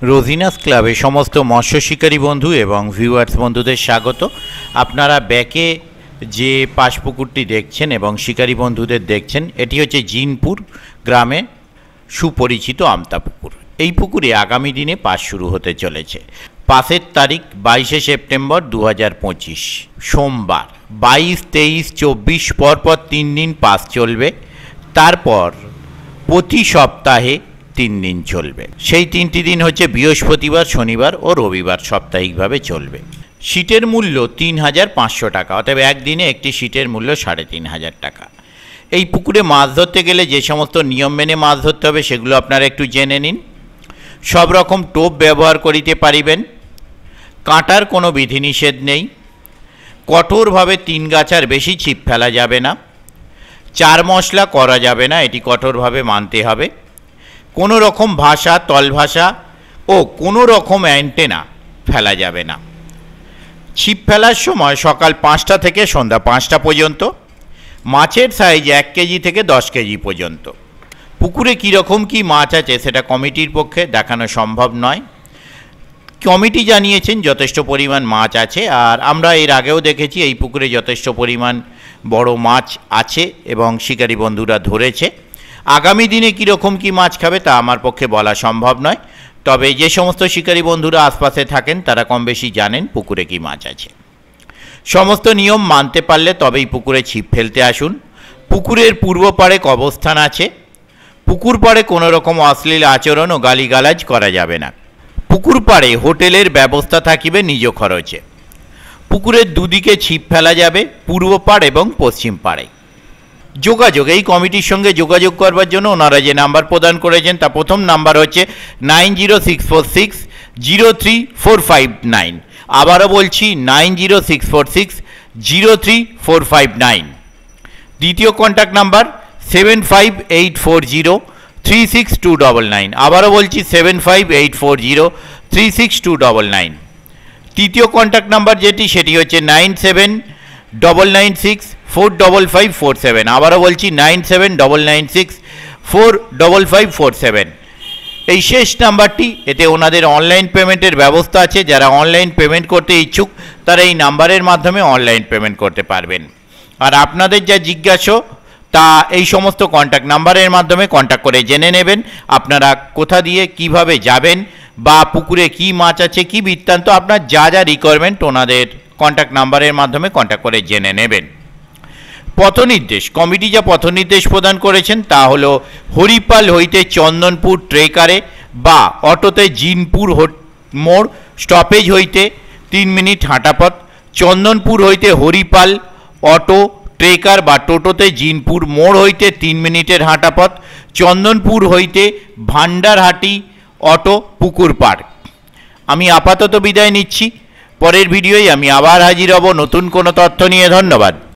রোজিনাস ক্লাবে সমস্ত মৎস্য শিকারী বন্ধু এবং ভিউয়ার্স বন্ধুদের স্বাগত। আপনারা ব্যাকে যে পাশ পুকুরটি দেখছেন এবং শিকারী বন্ধুদের দেখছেন, এটি হচ্ছে জিনপুর গ্রামে সুপরিচিত আমতা পুকুর। এই পুকুরে আগামী দিনে পাস শুরু হতে চলেছে। পাসের তারিখ 22শে সেপ্টেম্বর 2025 সোমবার। 22, 23, 24 পরপর 3 দিন পাস চলবে। তারপর প্রতি সপ্তাহে 3 দিন চলবে। সেই 3টি দিন হচ্ছে বৃহস্পতিবার, শনিবার ও রবিবার। সাপ্তাহিকভাবে চলবে। সিটের মূল্য 3500 টাকা, অতএব একদিনে একটি সিটের মূল্য 3500 টাকা। এই পুকুরে মাছ ধরতে গেলে যে সমস্ত নিয়ম মেনে মাছ ধরতে হবে সেগুলো আপনারা একটু জেনে নিন। সব রকম টোপ ব্যবহার করিতে পারিবেন। কাঁটার কোনো বিধিনিষেধ নেই। কঠোরভাবে 3 গাছার বেশি ছিপ ফেলা যাবে না। 4 মশলা করা যাবে না, এটি কঠোরভাবে মানতে হবে। কোনো রকম ভাষা, তল ভাষা ও কোনো রকম অ্যান্টেনা ফেলা যাবে না। ছিপ ফেলার সময় সকাল 5টা থেকে সন্ধ্যা 5টা পর্যন্ত। মাছের সাইজ 1 কেজি থেকে 10 কেজি পর্যন্ত। পুকুরে কীরকম কী মাছ আছে সেটা কমিটির পক্ষে দেখানো সম্ভব নয়। কমিটি জানিয়েছেন যথেষ্ট পরিমাণ মাছ আছে, আর আমরা এর আগেও দেখেছি এই পুকুরে যথেষ্ট পরিমাণ বড় মাছ আছে এবং শিকারী বন্ধুরা ধরেছে। আগামী দিনে কীরকম কী মাছ খাবে তা আমার পক্ষে বলা সম্ভব নয়, তবে যে সমস্ত শিকারী বন্ধুরা আশপাশে থাকেন তারা কম বেশি জানেন পুকুরে কী মাছ আছে। সমস্ত নিয়ম মানতে পারলে তবেই পুকুরে ছিপ ফেলতে আসুন। পুকুরের পূর্ব পাড়ে কবরস্থান আছে। পুকুর পাড়ে কোনো রকম অশ্লীল আচরণ ও গালিগালাজ করা যাবে না। পুকুর পাড়ে হোটেলের ব্যবস্থা থাকিবে নিজ খরচে। পুকুরের দুদিকে ছিপ ফেলা যাবে, পূর্ব পাড় এবং পশ্চিম পাড়ে। যোগাযোগ, এই কমিটির সঙ্গে যোগাযোগ করবার জন্য ওনারা যে নাম্বার প্রদান করেছেন তা প্রথম নাম্বার হচ্ছে 9064603459। আবারও বলছি 9064603459। দ্বিতীয় কন্ট্যাক্ট নাম্বার 7584036299। আবারও বলছি 7584036299। তৃতীয় কন্ট্যাক্ট নাম্বার যেটি সেটি হচ্ছে 9799645547। আবারও বলছি 9799645547। এই শেষ নাম্বারটি, এতে ওনাদের অনলাইন পেমেন্টের ব্যবস্থা আছে। যারা অনলাইন পেমেন্ট করতে ইচ্ছুক তারা এই নাম্বারের মাধ্যমে অনলাইন পেমেন্ট করতে পারবেন। আর আপনাদের যা জিজ্ঞাসা তা এই সমস্ত কন্ট্যাক্ট নাম্বারের মাধ্যমে কন্ট্যাক্ট করে জেনে নেবেন। আপনারা কোথা দিয়ে কিভাবে যাবেন বা পুকুরে কি মাছ আছে কি বৃত্তান্ত, আপনার যা যা রিকোয়ারমেন্ট ওনাদের কন্ট্যাক্ট নাম্বারের মাধ্যমে কন্ট্যাক্ট করে জেনে নেবেন। পথনির্দেশ, কমিটি যা পথনির্দেশ প্রদান করেছেন তা হলো হরিপাল হইতে চন্দনপুর ট্রেকারে বা অটোতে জিনপুর মোড় স্টপেজ হইতে 3 মিনিট হাঁটাপথ। চন্দনপুর হইতে হরিপাল অটো ট্রেকার বা টোটোতে জিনপুর মোড় হইতে 3 মিনিটের হাঁটাপথ। চন্দনপুর হইতে ভান্ডারহাটি অটো পুকুর পাড়। আমি আপাতত বিদায় নিচ্ছি। পরের ভিডিওয় আমি আবার হাজির হব নতুন কোনো তথ্য নিয়ে। ধন্যবাদ।